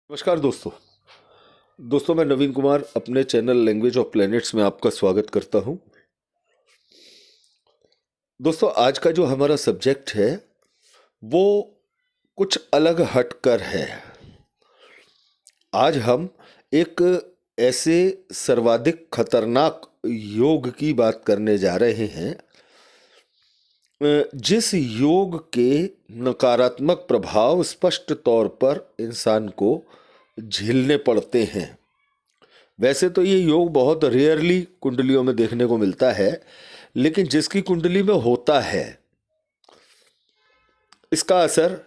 नमस्कार दोस्तों मैं नवीन कुमार अपने चैनल लैंग्वेज ऑफ प्लैनेट्स में आपका स्वागत करता हूं। दोस्तों आज का जो हमारा सब्जेक्ट है वो कुछ अलग हटकर है। आज हम एक ऐसे सर्वाधिक खतरनाक योग की बात करने जा रहे हैं जिस योग के नकारात्मक प्रभाव स्पष्ट तौर पर इंसान को झेलने पड़ते हैं। वैसे तो ये योग बहुत रेयरली कुंडलियों में देखने को मिलता है, लेकिन जिसकी कुंडली में होता है इसका असर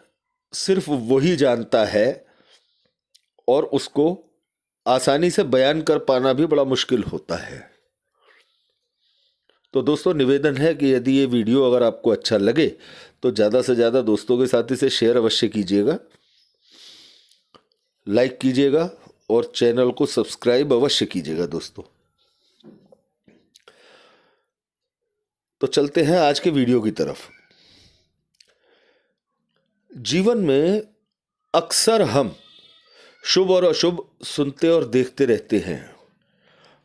सिर्फ वही जानता है और उसको आसानी से बयान कर पाना भी बड़ा मुश्किल होता है। तो दोस्तों निवेदन है कि यदि ये वीडियो अगर आपको अच्छा लगे तो ज़्यादा से ज़्यादा दोस्तों के साथ इसे शेयर अवश्य कीजिएगा, लाइक कीजिएगा और चैनल को सब्सक्राइब अवश्य कीजिएगा दोस्तों। तो चलते हैं आज के वीडियो की तरफ। जीवन में अक्सर हम शुभ और अशुभ सुनते और देखते रहते हैं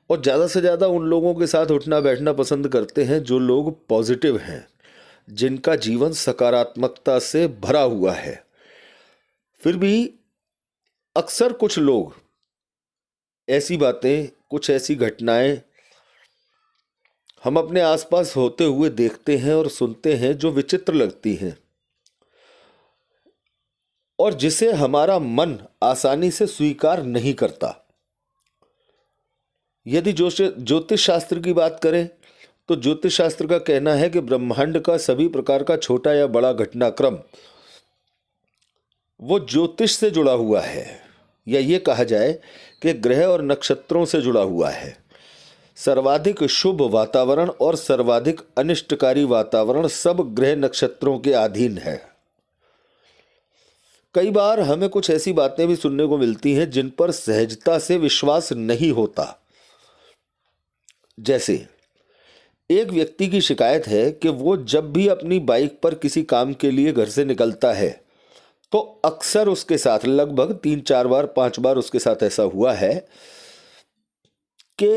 और ज़्यादा से ज़्यादा उन लोगों के साथ उठना बैठना पसंद करते हैं जो लोग पॉजिटिव हैं, जिनका जीवन सकारात्मकता से भरा हुआ है। फिर भी अक्सर कुछ लोग ऐसी बातें, कुछ ऐसी घटनाएं हम अपने आसपास होते हुए देखते हैं और सुनते हैं जो विचित्र लगती हैं और जिसे हमारा मन आसानी से स्वीकार नहीं करता। यदि ज्योतिष शास्त्र की बात करें तो ज्योतिष शास्त्र का कहना है कि ब्रह्मांड का सभी प्रकार का छोटा या बड़ा घटनाक्रम वो ज्योतिष से जुड़ा हुआ है, या ये कहा जाए कि ग्रह और नक्षत्रों से जुड़ा हुआ है। सर्वाधिक शुभ वातावरण और सर्वाधिक अनिष्टकारी वातावरण सब ग्रह नक्षत्रों के अधीन है। कई बार हमें कुछ ऐसी बातें भी सुनने को मिलती हैं जिन पर सहजता से विश्वास नहीं होता। जैसे एक व्यक्ति की शिकायत है कि वो जब भी अपनी बाइक पर किसी काम के लिए घर से निकलता है तो अक्सर उसके साथ लगभग 3-4 बार 5 बार उसके साथ ऐसा हुआ है कि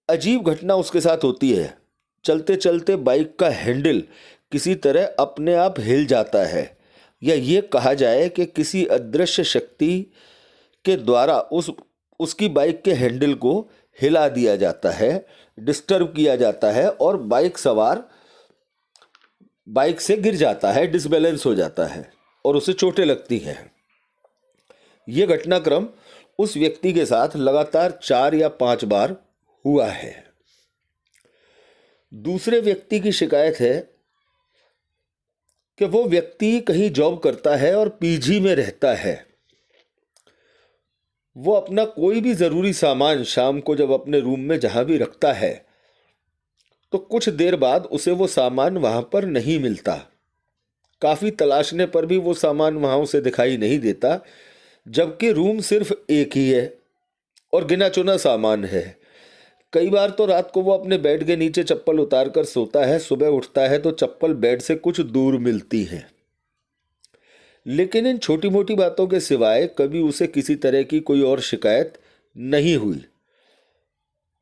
अजीब घटना उसके साथ होती है। चलते चलते बाइक का हैंडल किसी तरह अपने आप हिल जाता है, या ये कहा जाए कि किसी अदृश्य शक्ति के द्वारा उसकी बाइक के हैंडल को हिला दिया जाता है, डिस्टर्ब किया जाता है और बाइक सवार बाइक से गिर जाता है, डिसबैलेंस हो जाता है और उसे चोटें लगती हैं। यह घटनाक्रम उस व्यक्ति के साथ लगातार 4 या 5 बार हुआ है। दूसरे व्यक्ति की शिकायत है कि वो व्यक्ति कहीं जॉब करता है और पीजी में रहता है। वो अपना कोई भी ज़रूरी सामान शाम को जब अपने रूम में जहाँ भी रखता है तो कुछ देर बाद उसे वो सामान वहाँ पर नहीं मिलता। काफ़ी तलाशने पर भी वो सामान वहाँ उसे दिखाई नहीं देता, जबकि रूम सिर्फ एक ही है और गिना चुना सामान है। कई बार तो रात को वो अपने बेड के नीचे चप्पल उतार कर सोता है, सुबह उठता है तो चप्पल बेड से कुछ दूर मिलती है। लेकिन इन छोटी मोटी बातों के सिवाय कभी उसे किसी तरह की कोई और शिकायत नहीं हुई।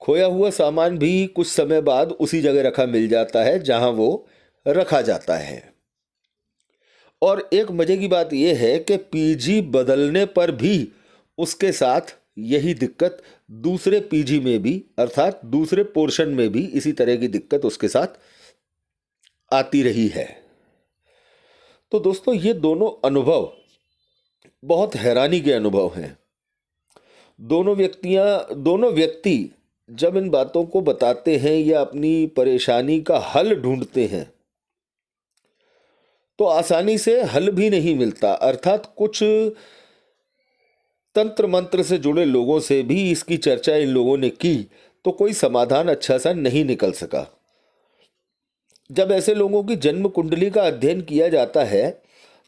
खोया हुआ सामान भी कुछ समय बाद उसी जगह रखा मिल जाता है जहां वो रखा जाता है। और एक मजे की बात यह है कि पीजी बदलने पर भी उसके साथ यही दिक्कत दूसरे पीजी में भी, अर्थात दूसरे पोर्शन में भी इसी तरह की दिक्कत उसके साथ आती रही है। तो दोस्तों ये दोनों अनुभव बहुत हैरानी के अनुभव हैं। दोनों व्यक्ति जब इन बातों को बताते हैं या अपनी परेशानी का हल ढूंढते हैं तो आसानी से हल भी नहीं मिलता। अर्थात कुछ तंत्र मंत्र से जुड़े लोगों से भी इसकी चर्चा इन लोगों ने की तो कोई समाधान अच्छा सा नहीं निकल सका। जब ऐसे लोगों की जन्म कुंडली का अध्ययन किया जाता है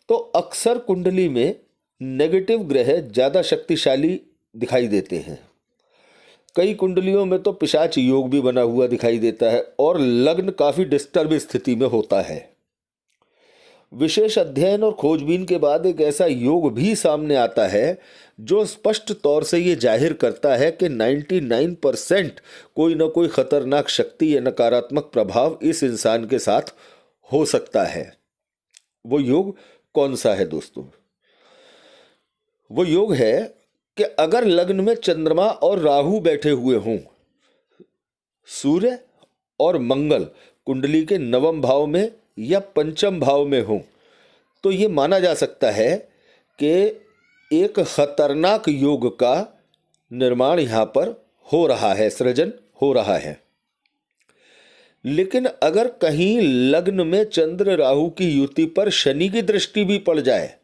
तो अक्सर कुंडली में नेगेटिव ग्रह ज़्यादा शक्तिशाली दिखाई देते हैं। कई कुंडलियों में तो पिशाच योग भी बना हुआ दिखाई देता है और लग्न काफ़ी डिस्टर्ब स्थिति में होता है। विशेष अध्ययन और खोजबीन के बाद एक ऐसा योग भी सामने आता है जो स्पष्ट तौर से ये जाहिर करता है कि 99% कोई ना कोई खतरनाक शक्ति या नकारात्मक प्रभाव इस इंसान के साथ हो सकता है। वो योग कौन सा है दोस्तों? वो योग है कि अगर लग्न में चंद्रमा और राहु बैठे हुए हों, सूर्य और मंगल कुंडली के 9वें भाव में या 5वें भाव में हों, तो ये माना जा सकता है कि एक खतरनाक योग का निर्माण यहाँ पर हो रहा है, सृजन हो रहा है। लेकिन अगर कहीं लग्न में चंद्र राहु की युति पर शनि की दृष्टि भी पड़ जाए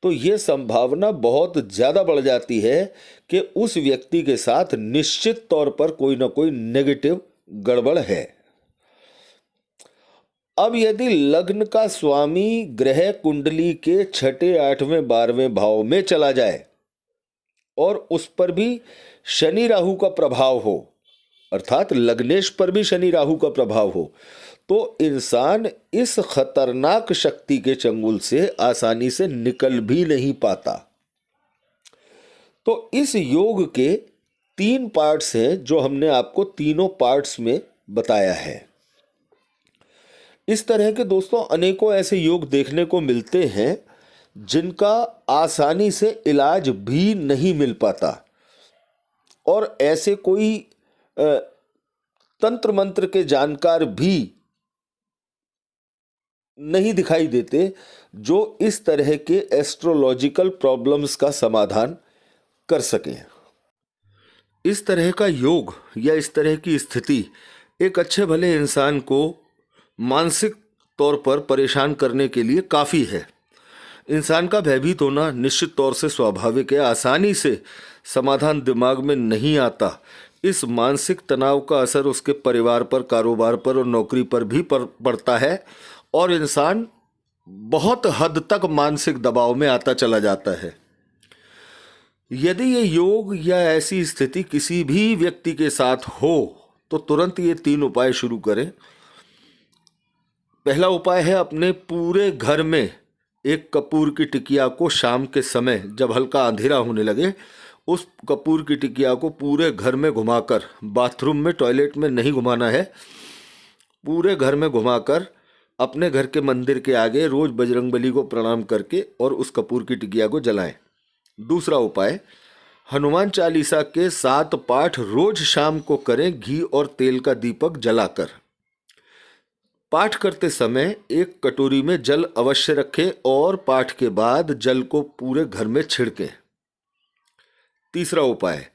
तो ये संभावना बहुत ज़्यादा बढ़ जाती है कि उस व्यक्ति के साथ निश्चित तौर पर कोई ना कोई नेगेटिव गड़बड़ है। अब यदि लग्न का स्वामी ग्रह कुंडली के 6, 8वें, 12वें भाव में चला जाए और उस पर भी शनि राहु का प्रभाव हो, अर्थात लग्नेश पर भी शनि राहु का प्रभाव हो, तो इंसान इस खतरनाक शक्ति के चंगुल से आसानी से निकल भी नहीं पाता। तो इस योग के 3 पार्ट्स हैं जो हमने आपको तीनों पार्ट्स में बताया है। इस तरह के दोस्तों अनेकों ऐसे योग देखने को मिलते हैं जिनका आसानी से इलाज भी नहीं मिल पाता और ऐसे कोई तंत्र मंत्र के जानकार भी नहीं दिखाई देते जो इस तरह के एस्ट्रोलॉजिकल प्रॉब्लम्स का समाधान कर सकें। इस तरह का योग या इस तरह की स्थिति एक अच्छे भले इंसान को मानसिक तौर पर परेशान करने के लिए काफ़ी है। इंसान का भयभीत होना निश्चित तौर से स्वाभाविक है, आसानी से समाधान दिमाग में नहीं आता। इस मानसिक तनाव का असर उसके परिवार पर, कारोबार पर और नौकरी पर भी पड़ता है और इंसान बहुत हद तक मानसिक दबाव में आता चला जाता है। यदि ये योग या ऐसी स्थिति किसी भी व्यक्ति के साथ हो तो तुरंत ये 3 उपाय शुरू करें। पहला उपाय है अपने पूरे घर में एक कपूर की टिकिया को शाम के समय जब हल्का अंधेरा होने लगे उस कपूर की टिकिया को पूरे घर में घुमाकर, बाथरूम में, टॉयलेट में नहीं घुमाना है, पूरे घर में घुमाकर अपने घर के मंदिर के आगे रोज बजरंगबली को प्रणाम करके और उस कपूर की टिकिया को जलाएं। दूसरा उपाय, हनुमान चालीसा के 7 पाठ रोज शाम को करें घी और तेल का दीपक जलाकर। पाठ करते समय एक कटोरी में जल अवश्य रखें और पाठ के बाद जल को पूरे घर में छिड़कें। तीसरा उपाय,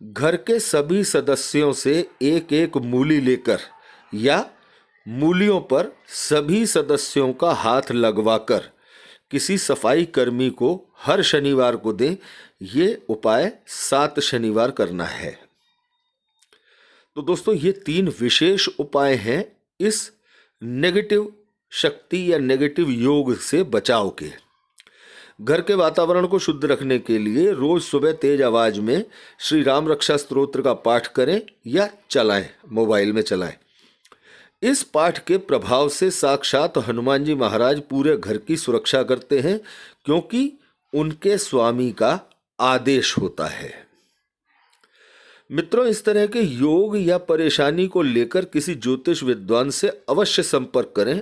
घर के सभी सदस्यों से एक एक मूली लेकर या मूलियों पर सभी सदस्यों का हाथ लगवाकर किसी सफाई कर्मी को हर शनिवार को दें। ये उपाय 7 शनिवार करना है। तो दोस्तों ये 3 विशेष उपाय हैं इस नेगेटिव शक्ति या नेगेटिव योग से बचाव के। घर के वातावरण को शुद्ध रखने के लिए रोज सुबह तेज आवाज में श्री राम रक्षा स्तोत्र का पाठ करें या चलाएं, मोबाइल में चलाएं। इस पाठ के प्रभाव से साक्षात हनुमान जी महाराज पूरे घर की सुरक्षा करते हैं क्योंकि उनके स्वामी का आदेश होता है। मित्रों, इस तरह के योग या परेशानी को लेकर किसी ज्योतिष विद्वान से अवश्य संपर्क करें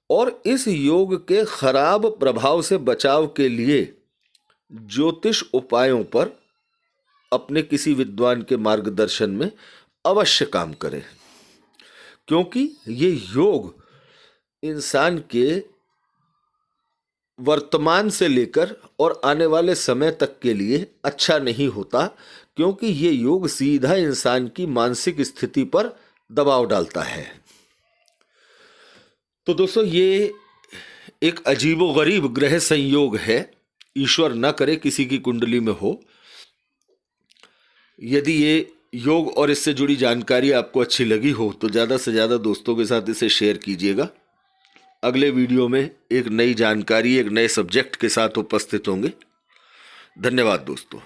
और इस योग के खराब प्रभाव से बचाव के लिए ज्योतिष उपायों पर अपने किसी विद्वान के मार्गदर्शन में अवश्य काम करें क्योंकि ये योग इंसान के वर्तमान से लेकर और आने वाले समय तक के लिए अच्छा नहीं होता क्योंकि ये योग सीधा इंसान की मानसिक स्थिति पर दबाव डालता है। तो दोस्तों ये एक अजीबोगरीब ग्रह संयोग है, ईश्वर न करे किसी की कुंडली में हो। यदि ये योग और इससे जुड़ी जानकारी आपको अच्छी लगी हो तो ज़्यादा से ज़्यादा दोस्तों के साथ इसे शेयर कीजिएगा। अगले वीडियो में एक नई जानकारी, एक नए सब्जेक्ट के साथ उपस्थित होंगे। धन्यवाद दोस्तों।